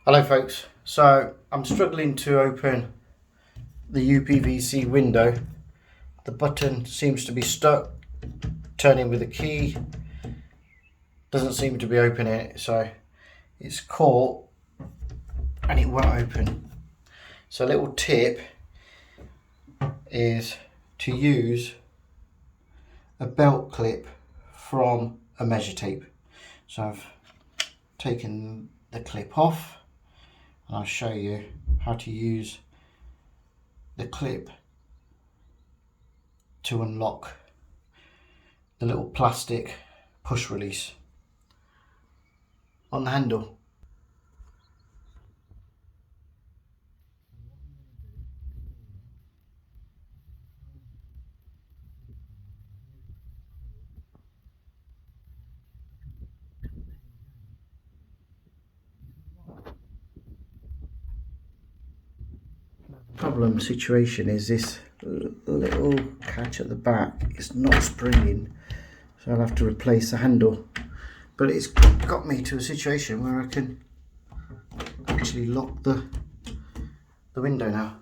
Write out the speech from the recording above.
Hello folks, so I'm struggling to open the UPVC window. The button seems to be stuck, turning with the key, doesn't seem to be opening it, so it's caught and it won't open. So a little tip is to use a belt clip from a measure tape. So I've taken the clip off and I'll show you how to use the clip to unlock the little plastic push release on the handle. Problem situation is this little catch at the back is not springing, so I'll have to replace the handle, but it's got me to a situation where I can actually lock the window now.